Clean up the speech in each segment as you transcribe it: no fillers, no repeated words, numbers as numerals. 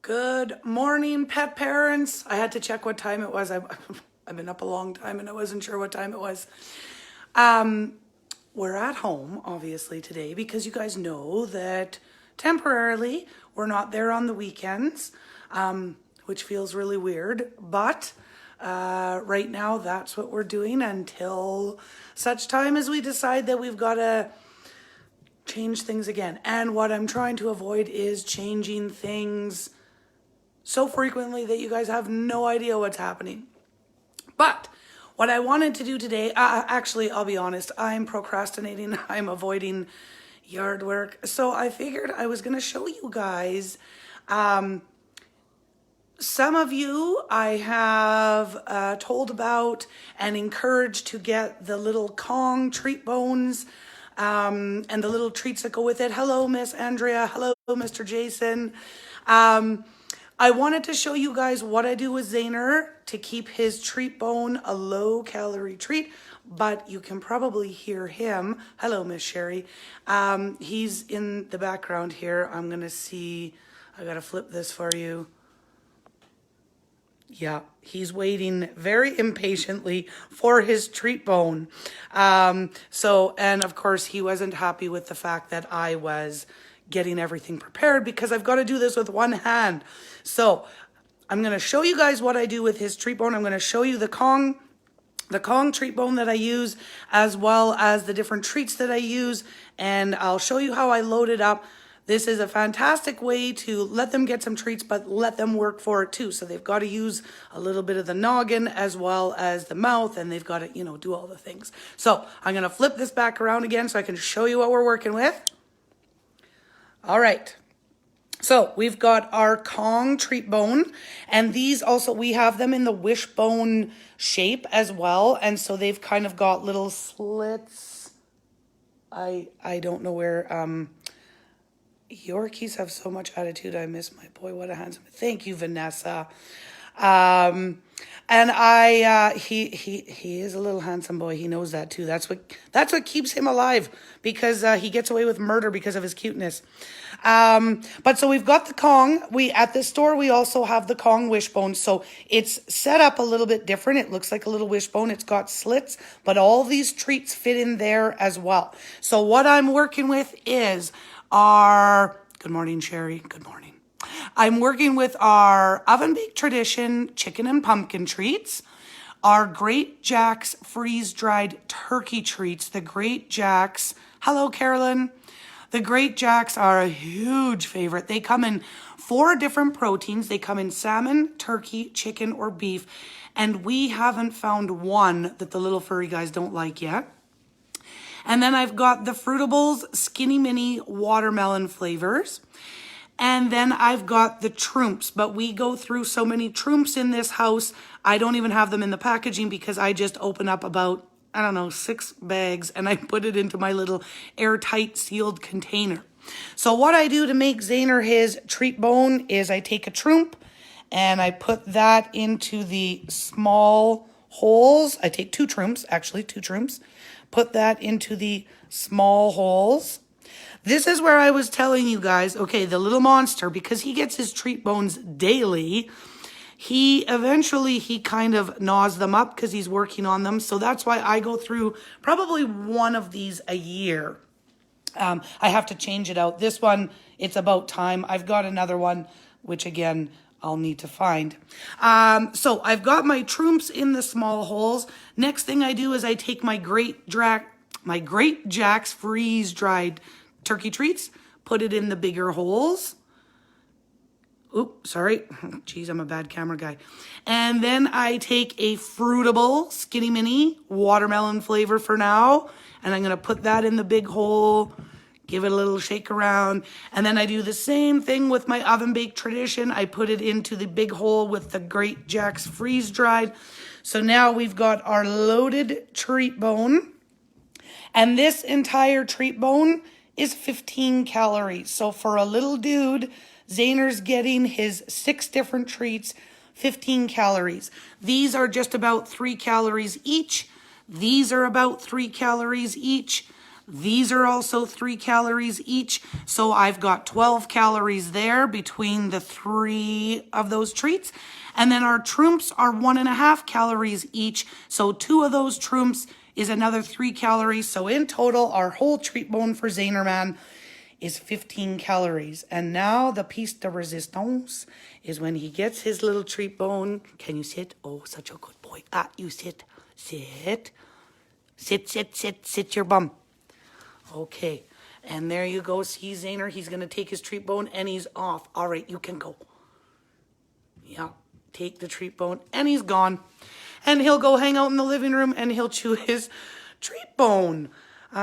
Good morning, pet parents. I had to check what time it was. I've been up a long time and I wasn't sure what time it was. We're at home, obviously, today because you guys know that temporarily we're not there on the weekends, which feels really weird. But right now, that's what we're doing until such time as we decide that we've got to change things again. And what I'm trying to avoid is changing things so frequently that you guys have no idea what's happening. But what I wanted to do today, actually, I'll be honest, I'm procrastinating. I'm avoiding yard work. So I figured I was going to show you guys. Some of you I have told about and encouraged to get the little Kong treat bones and the little treats that go with it. Hello, Miss Andrea. Hello, Mr. Jason. I wanted to show you guys what I do with Zaner to keep his treat bone a low-calorie treat, but you can probably hear him. Hello, Miss Sherry. He's in the background here. I'm going to see. I got to flip this for you. Yeah, he's waiting very impatiently for his treat bone. And of course, he wasn't happy with the fact that I was getting everything prepared because I've got to do this with one hand. So I'm going to show you guys what I do with his treat bone. I'm going to show you the Kong treat bone that I use, as well as the different treats that I use. And I'll show you how I load it up. This is a fantastic way to let them get some treats, but let them work for it too. So they've got to use a little bit of the noggin as well as the mouth, and they've got to, do all the things. So I'm going to flip this back around again so I can show you what we're working with. All right. So we've got our Kong treat bone, and these also, we have them in the wishbone shape as well. And so they've kind of got little slits. I don't know where, Yorkies have so much attitude. I miss my boy. What a handsome. Thank you, Vanessa. And he is a little handsome boy. He knows that too. That's what keeps him alive, because he gets away with murder because of his cuteness. But so we've got the Kong. At the store, we also have the Kong Wishbone. So it's set up a little bit different. It looks like a little wishbone. It's got slits, but all these treats fit in there as well. So what I'm working with is good morning, Sherry. Good morning. I'm working with our Oven Baked Tradition chicken and pumpkin treats, our Great Jack's freeze-dried turkey treats, the Great Jack's. Hello, Carolyn. The Great Jack's are a huge favorite. They come in 4 different proteins. They come in salmon, turkey, chicken, or beef, and we haven't found one that the little furry guys don't like yet. And then I've got the Fruitables Skinny Mini watermelon flavors. And then I've got the Trumps, but we go through so many Trumps in this house, I don't even have them in the packaging because I just open up about, 6 bags and I put it into my little airtight sealed container. So what I do to make Zaner his treat bone is I take a Trump and I put that into the small holes. I take 2 Trumps, put that into the small holes. This is where I was telling you guys, okay, the little monster, because he gets his treat bones daily, he kind of gnaws them up because he's working on them. So that's why I go through probably one of these a year. I have to change it out. This one, it's about time. I've got another one, which again, I'll need to find. So I've got my Trumps in the small holes. Next thing I do is I take my Great Jack's freeze-dried turkey treats, put it in the bigger holes. Oops, sorry. Geez, I'm a bad camera guy. And then I take a Fruitable Skinny Mini watermelon flavor for now, and I'm going to put that in the big hole, give it a little shake around, and then I do the same thing with my Oven Baked Tradition. I put it into the big hole with the Great Jack's freeze-dried. So now we've got our loaded treat bone, and this entire treat bone is 15 calories. So for a little dude, Zaner's getting his 6 different treats, 15 calories. These are just about 3 calories each. These are about 3 calories each. These are also 3 calories each. So I've got 12 calories there between the 3 of those treats. And then our Trumps are 1.5 calories each. So 2 of those Trumps is another 3 calories. So in total, our whole treat bone for Zainerman is 15 calories. And now the piece de resistance is when he gets his little treat bone. Can you sit? Oh, such a good boy. Ah, you sit. Sit. Sit your bum. Okay. And there you go. See Zainer? He's going to take his treat bone and he's off. All right, you can go. Yeah. Take the treat bone and he's gone. And he'll go hang out in the living room and he'll chew his treat bone.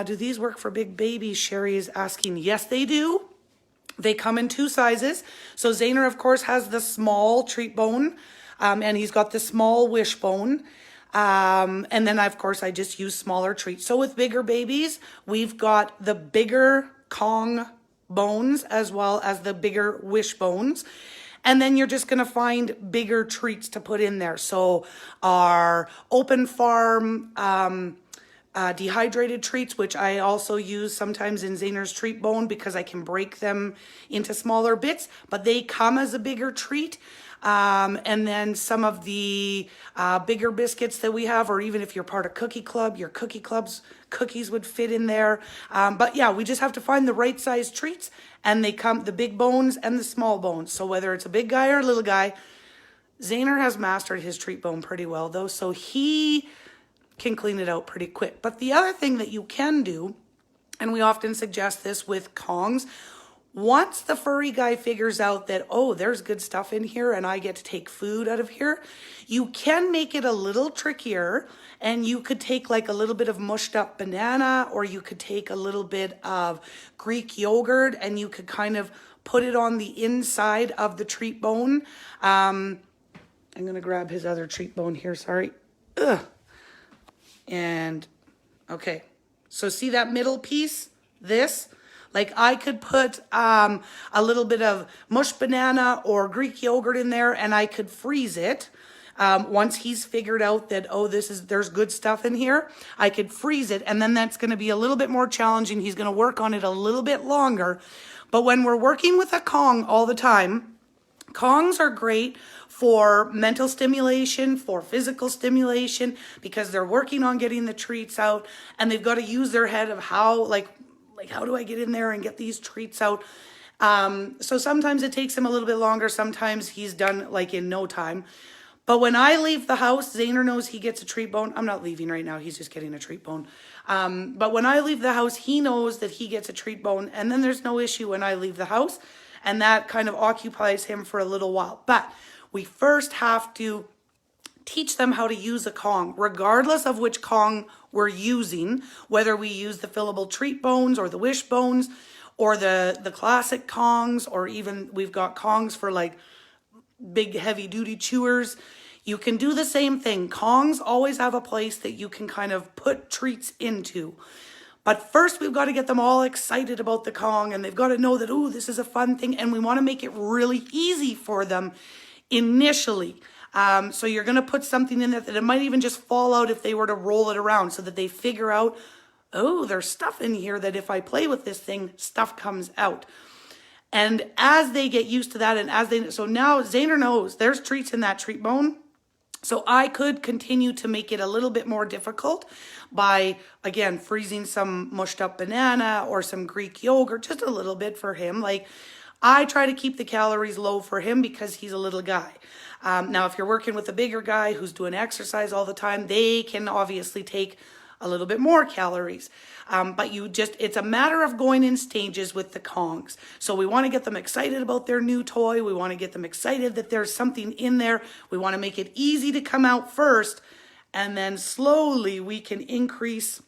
Do these work for big babies? Sherry is asking. Yes, they do. They come in 2 sizes. So Zainer, of course, has the small treat bone, and he's got the small wishbone. And then, of course, I just use smaller treats. So with bigger babies, we've got the bigger Kong bones as well as the bigger wishbones. And then you're just going to find bigger treats to put in there. So our open farm dehydrated treats, which I also use sometimes in Zainer's treat bone because I can break them into smaller bits, but they come as a bigger treat. And then some of the bigger biscuits that we have, or even if you're part of Cookie Club, your Cookie Club's cookies would fit in there. But yeah, we just have to find the right size treats, and they come the big bones and the small bones. So whether it's a big guy or a little guy, Zainer has mastered his treat bone pretty well though, so he can clean it out pretty quick. But the other thing that you can do, and we often suggest this with Kongs, once the furry guy figures out that, oh, there's good stuff in here and I get to take food out of here, you can make it a little trickier, and you could take like a little bit of mushed up banana, or you could take a little bit of Greek yogurt and you could kind of put it on the inside of the treat bone. I'm going to grab his other treat bone here, sorry. Ugh. And okay, so see that middle piece, this, like I could put a little bit of mushed banana or Greek yogurt in there, and I could freeze it. Once he's figured out that, oh, there's good stuff in here, I could freeze it, and then that's going to be a little bit more challenging. He's going to work on it a little bit longer. But when we're working with a Kong all the time, Kongs are great for mental stimulation, for physical stimulation, because they're working on getting the treats out, and they've got to use their head of how do I get in there and get these treats out? So sometimes it takes him a little bit longer. Sometimes he's done like in no time. But when I leave the house, Zainer knows he gets a treat bone. I'm not leaving right now. He's just getting a treat bone. But when I leave the house, he knows that he gets a treat bone, and then there's no issue when I leave the house. And that kind of occupies him for a little while. But we first have to teach them how to use a Kong, regardless of which Kong we're using, whether we use the fillable treat bones or the wish bones or the classic Kongs, or even we've got Kongs for like big heavy duty chewers. You can do the same thing. Kongs always have a place that you can kind of put treats into. But first, we've got to get them all excited about the Kong, and they've got to know that, oh, this is a fun thing, and we want to make it really easy for them initially. So you're going to put something in there that it might even just fall out if they were to roll it around, so that they figure out, oh, there's stuff in here that if I play with this thing, stuff comes out. And as they get used to that, so now Zainer knows there's treats in that treat bone. So I could continue to make it a little bit more difficult by, again, freezing some mushed up banana or some Greek yogurt, just a little bit for him. Like, I try to keep the calories low for him because he's a little guy. Now, if you're working with a bigger guy who's doing exercise all the time, they can obviously take a little bit more calories. But it's a matter of going in stages with the Kongs. So we want to get them excited about their new toy. We want to get them excited that there's something in there. We want to make it easy to come out first. And then slowly we can increase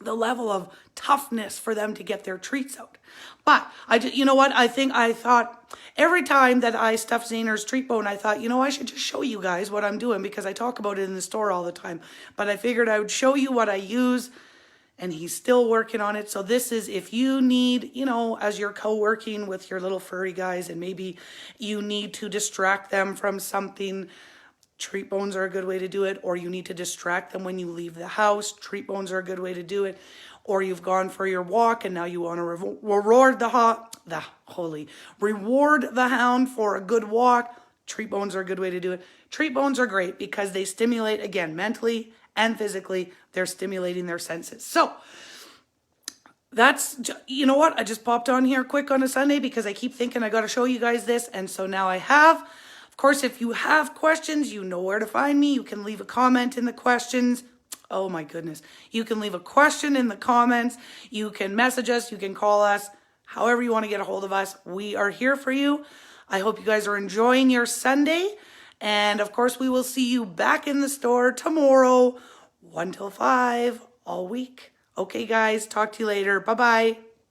the level of toughness for them to get their treats out. But you know what? I thought every time that I stuffed Zainer's treat bone, I thought, I should just show you guys what I'm doing, because I talk about it in the store all the time. But I figured I would show you what I use, and he's still working on it. So this is if you need, as you're co-working with your little furry guys, and maybe you need to distract them from something, treat bones are a good way to do it. Or you need to distract them when you leave the house, treat bones are a good way to do it. or you've gone for your walk and now you want to reward reward the hound for a good walk, treat bones are a good way to do it. Treat bones are great because they stimulate, again, mentally and physically. They're stimulating their senses. So that's, you know what? I just popped on here quick on a Sunday because I keep thinking I got to show you guys this. And so now I have. Of course, if you have questions, you know where to find me. You can leave a comment in the questions. Oh my goodness. You can leave a question in the comments. You can message us. You can call us. However you want to get a hold of us. We are here for you. I hope you guys are enjoying your Sunday. And of course, we will see you back in the store tomorrow, 1 till 5, all week. Okay, guys, talk to you later. Bye-bye.